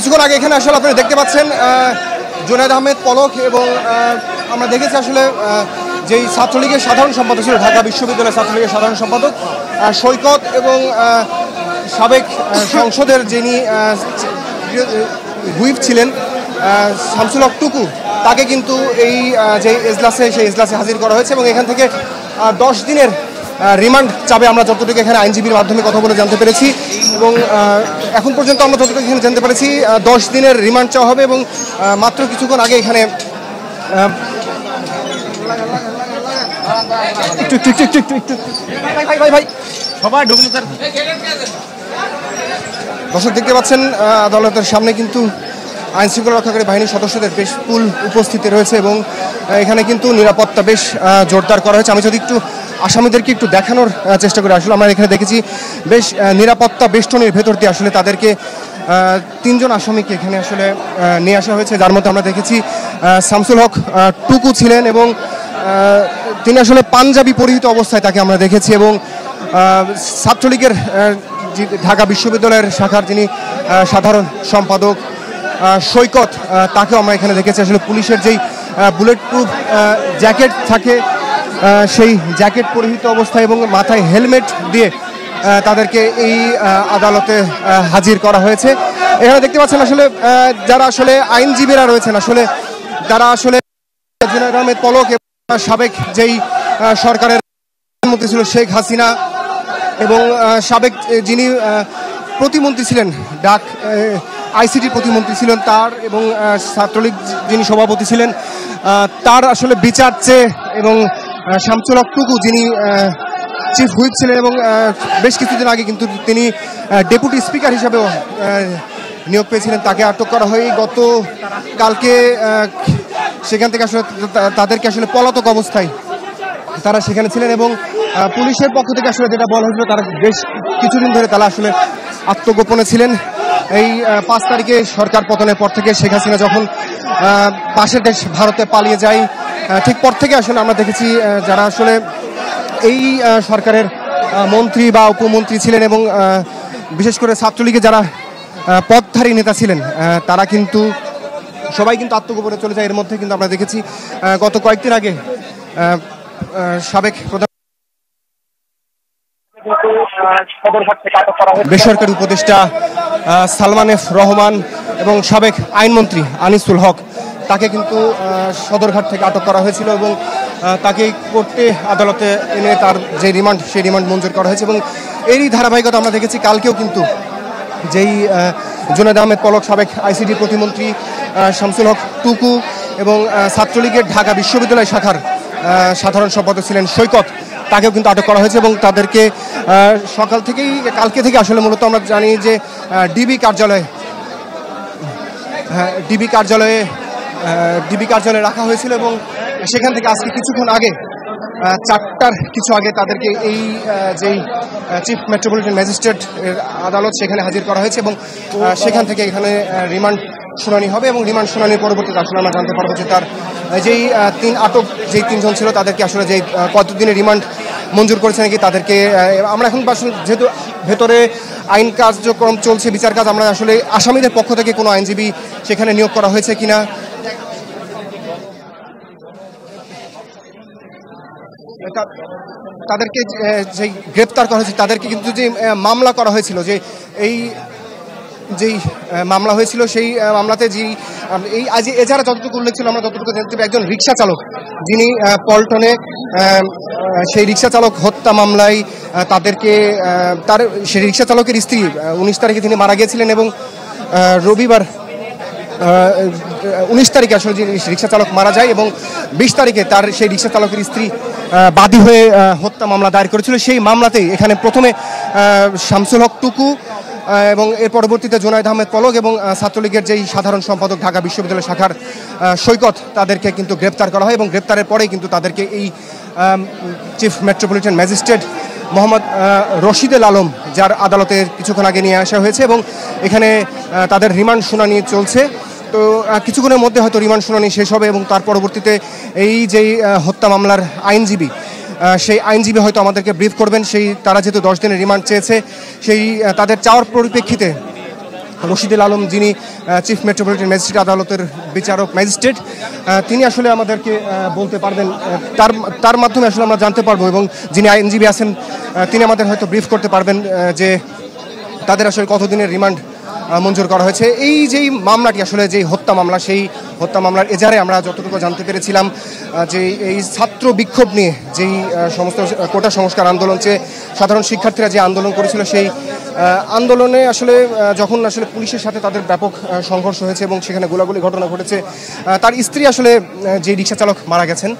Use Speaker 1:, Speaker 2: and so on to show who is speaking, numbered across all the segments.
Speaker 1: কিছুক্ষণ আগে এখানে আসলে আপনারা দেখতে পাচ্ছেন জুনায়েদ আহমেদ পলক এবং আমরা দেখেছি আসলে যেই ছাত্রলীগের সাধারণ সম্পাদক ছিল, ঢাকা বিশ্ববিদ্যালয়ের ছাত্রলীগের সাধারণ সম্পাদক সৈকত এবং সাবেক সংসদের যিনি হুইপ ছিলেন শামসুল হক টুকু, তাকে কিন্তু এই যে এজলাসে সেই এজলাসে হাজির করা হয়েছে এবং এখান থেকে 10 দিনের রিমান্ড চাবে আমরা যতটুকু এখানে আইনজীবীর মাধ্যমে কথা বলে জানতে পেরেছি এবং এখন পর্যন্ত আমরা যতটুকু এখানে জানতে পেরেছি 10 দিনের রিমান্ড চাওয়া হবে এবং মাত্র কিছুক্ষণ আগে এখানে দর্শক দেখতে পাচ্ছেন আদালতের সামনে কিন্তু আইন শৃঙ্খলা রক্ষাকারী বাহিনীর সদস্যদের বেশ ফুল উপস্থিতি রয়েছে এবং এখানে কিন্তু নিরাপত্তা বেশ জোরদার করা হয়েছে। আমি যদি একটু আসামিদেরকে একটু দেখানোর চেষ্টা করি, আসলে আমরা এখানে দেখেছি বেশ নিরাপত্তা বেষ্টনীর ভেতর দিয়ে আসলে তাদেরকে 3 জন আসামিকে এখানে আসলে নিয়ে আসা হয়েছে, যার মধ্যে আমরা দেখেছি শামসুল হক টুকু ছিলেন এবং তিনি আসলে পাঞ্জাবি পরিহিত অবস্থায় তাকে আমরা দেখেছি এবং ছাত্রলীগের ঢাকা বিশ্ববিদ্যালয়ের শাখার যিনি সাধারণ সম্পাদক সৈকত, তাকেও আমরা এখানে দেখেছি। আসলে পুলিশের যেই বুলেট প্রুফ জ্যাকেট থাকে সেই জ্যাকেট পরিহিত অবস্থায় এবং মাথায় হেলমেট দিয়ে তাদেরকে এই আদালতে হাজির করা হয়েছে। এখানে দেখতে পাচ্ছেন আসলে যারা আসলে আইনজীবীরা রয়েছেন, আসলে যারা আসলে জুনায়েদ আহমেদ পলক এবং সাবেক যেই সরকারের প্রধানমন্ত্রী ছিল শেখ হাসিনা এবং সাবেক যিনি প্রতিমন্ত্রী ছিলেন আইসিটির প্রতিমন্ত্রী ছিলেন তার এবং ছাত্রলীগ যিনি সভাপতি ছিলেন তার আসলে বিচার চেয়ে এবং শামসুল হক টুকু যিনি চিফ হুইপ ছিলেন এবং বেশ কিছুদিন আগে কিন্তু তিনি ডেপুটি স্পিকার হিসাবেও নিয়োগ পেয়েছিলেন, তাকে আটক করা হয় গত কালকে। সেখান থেকে আসলে তাদেরকে আসলে পলাতক অবস্থায় তারা সেখানে ছিলেন এবং পুলিশের পক্ষ থেকে আসলে যেটা বলা হয়েছিল তারা বেশ কিছুদিন ধরে তারা আসলে আত্মগোপনে ছিলেন। এই 5 তারিখে সরকার পতনের পর থেকে শেখ হাসিনা যখন পাশের দেশ ভারতে পালিয়ে যায়, ঠিক পর থেকে আসলে আমরা দেখেছি যারা আসলে এই সরকারের মন্ত্রী বা উপমন্ত্রী ছিলেন এবং বিশেষ করে ছাত্রলীগে যারা পদধারী নেতা ছিলেন তারা কিন্তু সবাই কিন্তু আত্মগোপনে চলে যায়। এর মধ্যে কিন্তু আমরা দেখেছি গত কয়েকদিন আগে সাবেক বেসরকারি উপদেষ্টা সালমান এফ রহমান এবং সাবেক আইনমন্ত্রী আনিসুল হক, তাকে কিন্তু সদরঘাট থেকে আটক করা হয়েছিল এবং তাকে কোর্টে আদালতে এনে তার যে রিমান্ড সেই রিমান্ড মঞ্জুর করা হয়েছে এবং এরই ধারাবাহিকতা আমরা দেখেছি কালকেও কিন্তু যেই জুনায়েদ আহমেদ পলক সাবেক আইসিটি প্রতিমন্ত্রী শামসুল হক টুকু এবং ছাত্রলীগের ঢাকা বিশ্ববিদ্যালয় শাখার সাধারণ সম্পাদক ছিলেন সৈকত, তাকেও কিন্তু আটক করা হয়েছে এবং তাদেরকে সকাল থেকেই কালকে থেকে আসলে মূলত আমরা জানি যে ডিবি কার্যালয়ে রাখা হয়েছিল এবং সেখান থেকে আজকে কিছুক্ষণ আগে 4টার কিছু আগে তাদেরকে এই যেই চিফ মেট্রোপলিটন ম্যাজিস্ট্রেট আদালত সেখানে হাজির করা হয়েছে এবং সেখান থেকে এখানে রিমান্ড শুনানি হবে এবং রিমান্ড শুনানির পরবর্তীতে আসলে আমরা জানতে পারবো যে তার যেই 3 জন ছিল তাদেরকে আসলে যেই কতদিনের রিমান্ড মঞ্জুর করেছে নাকি তাদেরকে আমরা এখন যেহেতু ভেতরে আইন কার্যক্রম চলছে, বিচার কাজ, আমরা আসলে আসামিদের পক্ষ থেকে কোনো আইনজীবী সেখানে নিয়োগ করা হয়েছে কিনা তাদেরকে যে গ্রেপ্তার করা হয়েছে তাদেরকে কিন্তু যে মামলা করা হয়েছিল যে যেই মামলা হয়েছিল সেই মামলাতে এই আজ এছাড়া যতটুকু উল্লেখ ছিল আমরা যতটুকু জানতে পারি একজন রিক্সা চালক যিনি পল্টনে সেই রিক্সা চালক হত্যা মামলায় তাদেরকে সেই রিক্সা চালকের স্ত্রী 19 তারিখে তিনি মারা গিয়েছিলেন এবং রবিবার 19 তারিখে আসলে যে রিক্সা চালক মারা যায় এবং 20 তারিখে তার সেই রিক্সা চালকের স্ত্রী বাদী হয়ে হত্যা মামলা দায়ের করেছিল। সেই মামলাতেই এখানে প্রথমে শামসুল হক টুকু এবং এর পরবর্তীতে জুনায়েদ আহমেদ পলক এবং ছাত্রলীগের যেই সাধারণ সম্পাদক ঢাকা বিশ্ববিদ্যালয় শাখার সৈকত, তাদেরকে কিন্তু গ্রেপ্তার করা হয় এবং গ্রেপ্তারের পরেই কিন্তু তাদেরকে এই chief metropolitan magistrate Mohammad Rashidul Alam যার আদালতে কিছুক্ষণ আগে নিয়ে আসা হয়েছে এবং এখানে তাদের রিমান্ড শুনানি চলছে। তো কিছুক্ষণের মধ্যে হয়তো রিমান্ড শুনানি শেষ হবে এবং তার পরবর্তীতে এই যেই হত্যা মামলার আইনজীবী সেই আইনজীবী হয়তো আমাদেরকে ব্রিফ করবেন। তারা যেহেতু 10 দিনের রিমান্ড চেয়েছে সেই তাদের চাওয়ার পরিপ্রেক্ষিতে রশিদুল আলম, যিনি চিফ মেট্রোপলিটন ম্যাজিস্ট্রেট আদালতের বিচারক ম্যাজিস্ট্রেট, তিনি আসলে আমাদেরকে বলতে পারবেন, তার মাধ্যমে আসলে আমরা জানতে পারবো, এবং যিনি আইনজীবী আছেন তিনি আমাদের হয়তো ব্রিফ করতে পারবেন যে তাদের আসলে কতদিনের রিমান্ড মঞ্জুর করা হয়েছে। এই যেই মামলাটি আসলে যেই হত্যা মামলা, সেই হত্যা মামলার এজাহারে আমরা যতটুকু জানতে পেরেছিলাম যে এই ছাত্র বিক্ষোভ নিয়ে যেই সমস্ত কোটা সংস্কার আন্দোলন, যে সাধারণ শিক্ষার্থীরা যে আন্দোলন করেছিল, সেই আন্দোলনে আসলে যখন আসলে পুলিশের সাথে তাদের ব্যাপক সংঘর্ষ হয়েছে এবং সেখানে গোলাগুলি ঘটনা ঘটেছে, তার স্ত্রী আসলে যে রিক্সা চালক মারা গেছেন,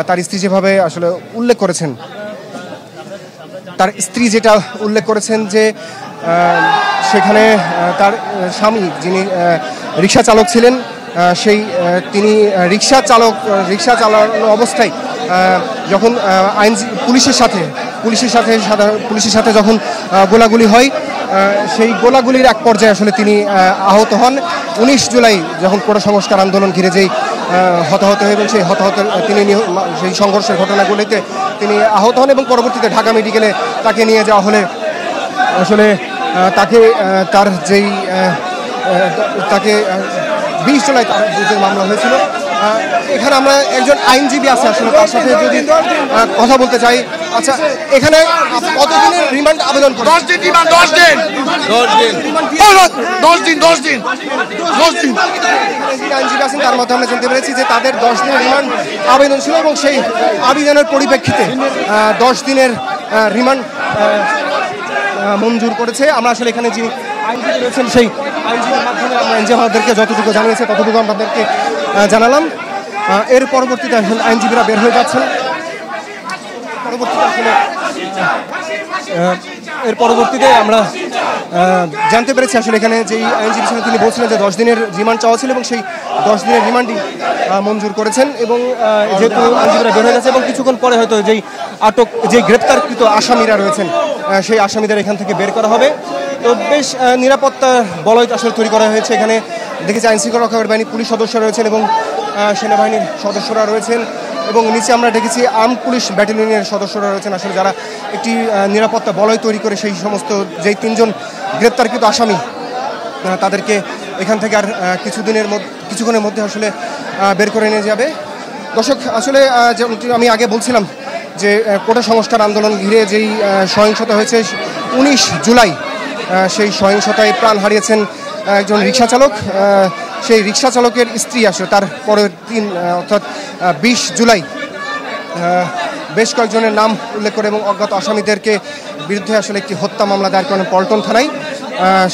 Speaker 1: তার স্ত্রী যেভাবে আসলে উল্লেখ করেছেন, তার স্ত্রী যেটা উল্লেখ করেছেন যে সেখানে তার স্বামী, যিনি রিক্সা চালক ছিলেন, তিনি রিক্সা চালানো অবস্থায় যখন পুলিশের সাথে যখন গোলাগুলি হয়, সেই গোলাগুলির এক পর্যায়ে আসলে তিনি আহত হন। 19 জুলাই যখন কোটা সংস্কার আন্দোলন ঘিরে যেই হতাহত হয়ে, এবং সেই হতাহত তিনি সেই সংঘর্ষের ঘটনাগুলিতে তিনি আহত হন, এবং পরবর্তীতে ঢাকা মেডিকেলে তাকে নিয়ে যাওয়া হলে আসলে তার যেই তাকে 20 জুলাই তার বিরুদ্ধে মামলা হয়েছিল। এখানে আমরা একজন আইনজীবী আছে, আসলে তার সাথে যদি কথা বলতে চাই। আচ্ছা, এখানে কতদিনের রিমান্ড আবেদন করেন?
Speaker 2: 10 দিন রিমান্ড, 10 দিন।
Speaker 1: আইনজীবী আছেন, তার মধ্যে আমরা জানতে পেরেছি যে তাদের 10 দিনের রিমান্ড আবেদন ছিল, এবং সেই আবেদনের পরিপ্রেক্ষিতে 10 দিনের রিমান্ড মঞ্জুর করেছে। আমরা আসলে এখানে যিনি আইনজীবী রয়েছেন, সেই আইনজীবীর মাধ্যমে আমরা আমাদেরকে যতটুকু জানিয়েছে ততটুকু আমাদেরকে জানালাম। এর পরবর্তীতে আসলে আইনজীবীরা বের হয়ে যাচ্ছেন। এর পরবর্তীতে আমরা জানতে পেরেছি আসলে এখানে যেই আইনজীবী ছিলেন তিনি বলছিলেন যে 10 দিনের রিমান্ড চাওয়া ছিল, এবং সেই 10 দিনের রিমান্ডই মঞ্জুর করেছেন। এবং যেহেতু আইনজীবীরা বের হয়ে গেছে, এবং কিছুক্ষণ পরে হয়তো যেই গ্রেপ্তারকৃত আসামিরা রয়েছেন, সেই আসামিদের এখান থেকে বের করা হবে। তো বেশ নিরাপত্তা বলয় আসলে তৈরি করা হয়েছে। এখানে দেখেছি আইনশৃঙ্খলা রক্ষাকারী বাহিনী পুলিশ সদস্য রয়েছেন, এবং সেনাবাহিনীর সদস্যরা রয়েছেন, এবং নিচে আমরা দেখেছি আর্ম পুলিশ ব্যাটালিয়নের সদস্যরা রয়েছেন, আসলে যারা একটি নিরাপত্তা বলয় তৈরি করে সেই সমস্ত যেই 3 জন গ্রেপ্তারকৃত আসামি তাদেরকে এখান থেকে আর কিছুক্ষণের মধ্যে আসলে বের করে নিয়ে যাবে। দর্শক, আসলে যেমনটি আমি আগে বলছিলাম যে কোটা সংস্কার আন্দোলন ঘিরে যেই সহিংসতা হয়েছে 19 জুলাই, সেই সহিংসতায় প্রাণ হারিয়েছেন একজন রিক্সা চালক। সেই রিক্সা চালকের স্ত্রী আসলে তার পরের দিন অর্থাৎ 20 জুলাই বেশ কয়েকজনের নাম উল্লেখ করে এবং অজ্ঞাত আসামিদেরকে বিরুদ্ধে আসলে একটি হত্যা মামলা দায়ের করেন পল্টন থানায়।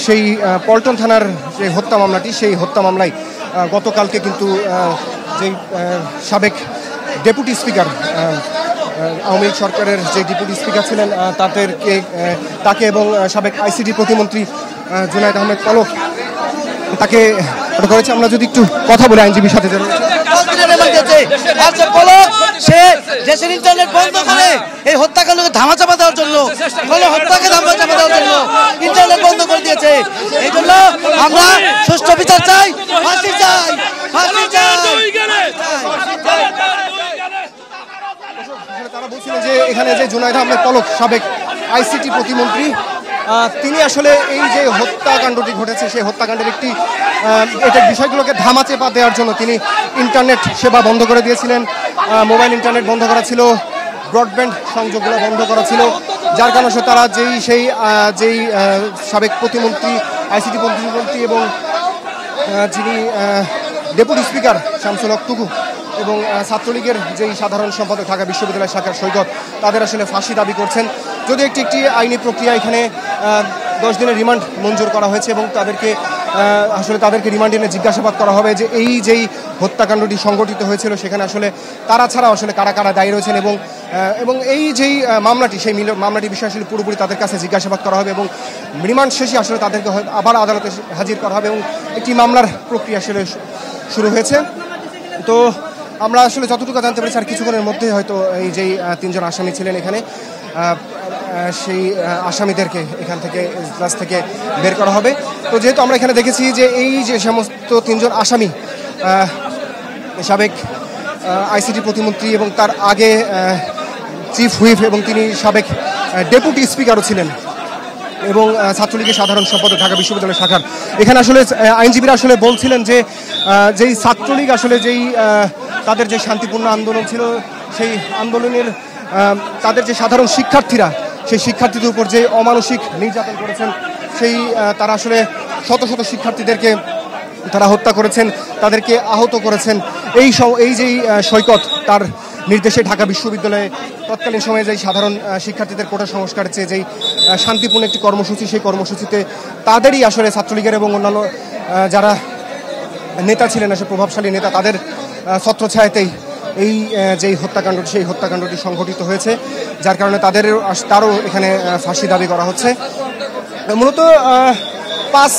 Speaker 1: সেই পল্টন থানার যে হত্যা মামলাটি, সেই হত্যা মামলায় গতকালকে কিন্তু যেই সাবেক ডেপুটি স্পিকার, আওয়ামী লীগ সরকারের যে ডেপুটি স্পিকার ছিলেন, তাকে এবং সাবেক আইসিটি প্রতিমন্ত্রী জুনায়েদ আহমেদ পলক তাকে করেছে। আমরা যদি একটু কথা বলি আইনজীবীর সাথে,
Speaker 3: সে দেশের ইন্টারনেট বন্ধ করে এই হত্যাকাণ্ডকে ধামাচাপা দেওয়ার জন্য, হত্যাকে ধামাচাপা দেওয়ার জন্য ইন্টারনেট বন্ধ করে দিয়েছে। এই জন্য আমরা সুষ্ঠু বিচার চাই, ফাঁসি চাই, ফাঁসি চাই।
Speaker 1: তারা বলছিলেন যে এখানে যে জুনায়েদ আহমেদ পলক সাবেক আইসিটি প্রতিমন্ত্রী, তিনি আসলে এই যে হত্যাকাণ্ডটি ঘটেছে সেই হত্যাকাণ্ডের এটা বিষয়গুলোকে ধামাচাপা দেওয়ার জন্য তিনি ইন্টারনেট সেবা বন্ধ করে দিয়েছিলেন, মোবাইল ইন্টারনেট বন্ধ করা ছিল, ব্রডব্যান্ড সংযোগগুলো বন্ধ করা ছিল, যার কারণে তারা যেই সাবেক প্রতিমন্ত্রী, আইসিটি প্রতিমন্ত্রী এবং যিনি ডেপুটি স্পিকার শামসুল হক টুকু এবং ছাত্রলীগের যেই সাধারণ সম্পাদক ঢাকা বিশ্ববিদ্যালয় শাখার সৈকত, তাদের আসলে ফাঁসি দাবি করছেন। যদি একটি আইনি প্রক্রিয়া, এখানে 10 দিনের রিমান্ড মঞ্জুর করা হয়েছে, এবং তাদেরকে রিমান্ডে নিয়ে জিজ্ঞাসাবাদ করা হবে যে এই যেই হত্যাকাণ্ডটি সংঘটিত হয়েছিল সেখানে আসলে তারা ছাড়াও আসলে কারা কারা দায়ী রয়েছেন, এবং এই যেই মামলাটি, সেই মামলাটি বিষয়ে আসলে পুরোপুরি তাদের কাছে জিজ্ঞাসাবাদ করা হবে, এবং রিমান্ড শেষে আসলে তাদেরকে আবার আদালতে হাজির করা হবে, এবং একটি মামলার প্রক্রিয়া আসলে শুরু হয়েছে। তো আমরা আসলে যতটুকু জানতে পেরেছি আর কিছুক্ষণের মধ্যে হয়তো এই যেই 3 জন আসামি ছিলেন এখানে, সেই আসামিদেরকে এখান থেকে ক্লাস থেকে বের করা হবে। তো যেহেতু আমরা এখানে দেখেছি যে এই যে সমস্ত 3 জন আসামি, সাবেক আইসিটি প্রতিমন্ত্রী এবং তার আগে চিফ হুইপ, এবং তিনি সাবেক ডেপুটি স্পিকারও ছিলেন, এবং ছাত্রলীগের সাধারণ সম্পাদক ঢাকা বিশ্ববিদ্যালয় শাখার। এখানে আসলে আইনজীবীরা আসলে বলছিলেন যে যেই ছাত্রলীগ আসলে যেই তাদের যে শান্তিপূর্ণ আন্দোলন ছিল, সেই আন্দোলনের তাদের যে সাধারণ শিক্ষার্থীরা, সেই শিক্ষার্থীদের উপর যে অমানসিক নির্যাতন করেছেন, সেই তারা আসলে শত শত শিক্ষার্থীদেরকে তারা হত্যা করেছেন, তাদেরকে আহত করেছেন। এই যেই সৈকত, তার নির্দেশে ঢাকা বিশ্ববিদ্যালয়ে তৎকালীন সময়ে যেই সাধারণ শিক্ষার্থীদের কোটা সংস্কারের চেয়ে যেই শান্তিপূর্ণ একটি কর্মসূচি, সেই কর্মসূচিতে তাদেরই আসলে ছাত্রলীগের এবং অন্যান্য যারা নেতা ছিলেন, আসলে প্রভাবশালী নেতা, তাদের ছত্রছায়াতেই এই যেই হত্যাকাণ্ডটি, সেই হত্যাকাণ্ডটি সংঘটিত হয়েছে, যার কারণে তারও এখানে ফাঁসি দাবি করা হচ্ছে। মূলত 5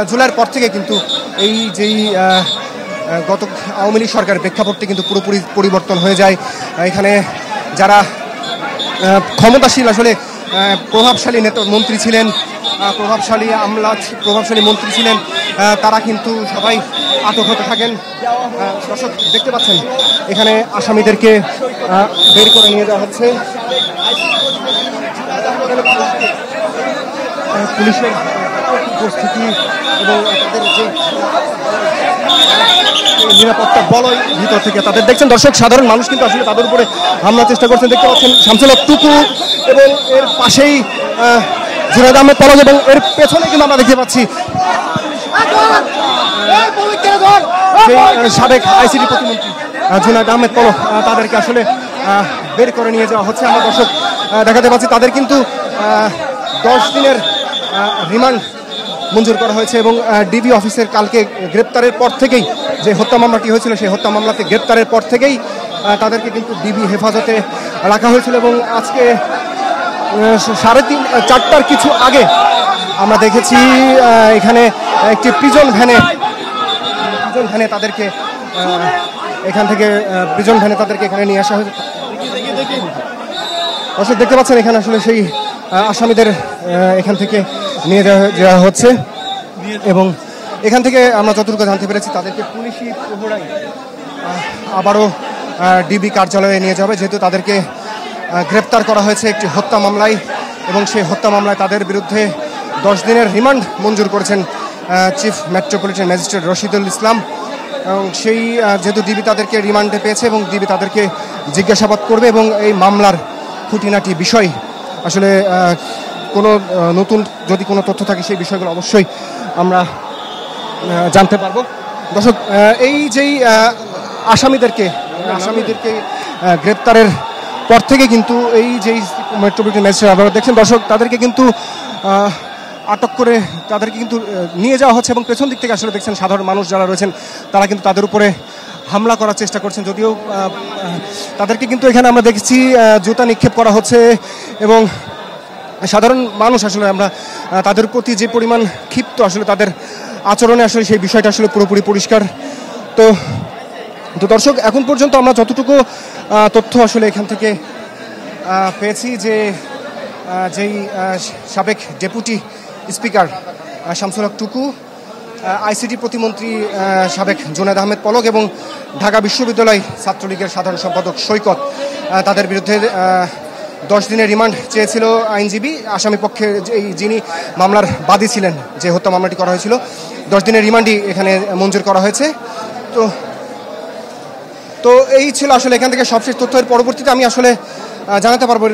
Speaker 1: জুলাইয়ের পর থেকে কিন্তু এই যেই গত আওয়ামী লীগ সরকারের প্রেক্ষাপটটি কিন্তু পুরোপুরি পরিবর্তন হয়ে যায়। এখানে যারা ক্ষমতাশীল আসলে প্রভাবশালী মন্ত্রী ছিলেন, প্রভাবশালী মন্ত্রী ছিলেন, তারা কিন্তু সবাই আটক হতে থাকেন। দর্শক দেখতে পাচ্ছেন এখানে আসামিদেরকে বের করে নিয়ে যাওয়া হচ্ছে। পুলিশের উপস্থিতি এবং তাদের যে নিরাপত্তা বলয় ভিতর থেকে তাদের দেখছেন। দর্শক, সাধারণ মানুষ কিন্তু আসলে তাদের উপরে হামলার চেষ্টা করছেন। দেখতে পাচ্ছেন শামসুল হক টুকু এবং এর পাশেই জুনায়েদ আহমেদ পলক, এবং এর পেছনে কিন্তু আমরা দেখতে পাচ্ছি সাবেক আইসিটি প্রতিমন্ত্রী জুনায়েদ আহমেদ পলক, তাদেরকে আসলে বের করে নিয়ে যাওয়া হচ্ছে। আমরা দর্শক দেখাতে পাচ্ছি তাদের কিন্তু 10 দিনের রিমান্ড মঞ্জুর করা হয়েছে এবং ডিবি অফিসের কালকে গ্রেপ্তারের পর থেকেই যে হত্যা মামলাটি হয়েছিল, সেই হত্যা মামলাতে গ্রেপ্তারের পর থেকেই তাদেরকে কিন্তু ডিবি হেফাজতে রাখা হয়েছিল। এবং আজকে 4:30 কিছু আগে আমরা দেখেছি এখানে একটি প্রিজন ভ্যানে তাদেরকে এখান থেকে এখানে নিয়ে আসা হয়েছে। দর্শক দেখতে পাচ্ছেন এখানে আসলে সেই আসামিদের এখান থেকে নিয়ে যাওয়া হচ্ছে এবং এখান থেকে আমরা যতটুকু জানতে পেরেছি তাদেরকে পুলিশি প্রহরায় আবারও ডিবি কার্যালয়ে নিয়ে যাবে, যেহেতু তাদেরকে গ্রেপ্তার করা হয়েছে একটি হত্যা মামলায় এবং সেই হত্যা মামলায় তাদের বিরুদ্ধে 10 দিনের রিমান্ড মঞ্জুর করেছেন চিফ মেট্রোপলিটন ম্যাজিস্ট্রেট রশিদুল ইসলাম। এবং সেই যেহেতু ডিবি তাদেরকে রিমান্ডে পেয়েছে এবং ডিবি তাদেরকে জিজ্ঞাসাবাদ করবে এবং এই মামলার খুঁটিনাটি বিষয় আসলে কোনো নতুন যদি কোনো তথ্য থাকে সেই বিষয়গুলো অবশ্যই আমরা জানতে পারবো। দর্শক, এই যেই আসামিদেরকে গ্রেপ্তারের পর থেকে কিন্তু এই যেই মেট্রোপলিটন ম্যাজিস্ট্রেট আদালত দেখছেন, দর্শক তাদেরকে কিন্তু আটক করে তাদেরকে কিন্তু নিয়ে যাওয়া হচ্ছে এবং পেছন দিক থেকে আসলে দেখছেন সাধারণ মানুষ যারা রয়েছেন তারা কিন্তু তাদের উপরে হামলা করার চেষ্টা করছেন। যদিও তাদেরকে কিন্তু এখানে আমরা দেখছি জুতা নিক্ষেপ করা হচ্ছে এবং সাধারণ মানুষ আসলে আমরা তাদের প্রতি যে পরিমাণ ক্ষিপ্ত আসলে তাদের আচরণে আসলে সেই বিষয়টা আসলে পুরোপুরি পরিষ্কার। তো দর্শক, এখন পর্যন্ত আমরা যতটুকু তথ্য আসলে এখান থেকে পেয়েছি যে যেই সাবেক ডেপুটি স্পিকার শামসুল হক টুকু, আইসিটি প্রতিমন্ত্রী সাবেক জুনায়েদ আহমেদ পলক এবং ঢাকা বিশ্ববিদ্যালয় ছাত্রলীগের সাধারণ সম্পাদক সৈকত, তাদের বিরুদ্ধে 10 দিনের রিমান্ড চেয়েছিল আইনজীবী। আসামি পক্ষে যিনি মামলার বাদী ছিলেন, যে হত্যা মামলাটি করা হয়েছিল, 10 দিনের রিমান্ডই এখানে মঞ্জুর করা হয়েছে। তো এই ছিল আসলে এখান থেকে সবশেষ তথ্য। এর পরবর্তীতে আমি আসলে জানাতে পারবো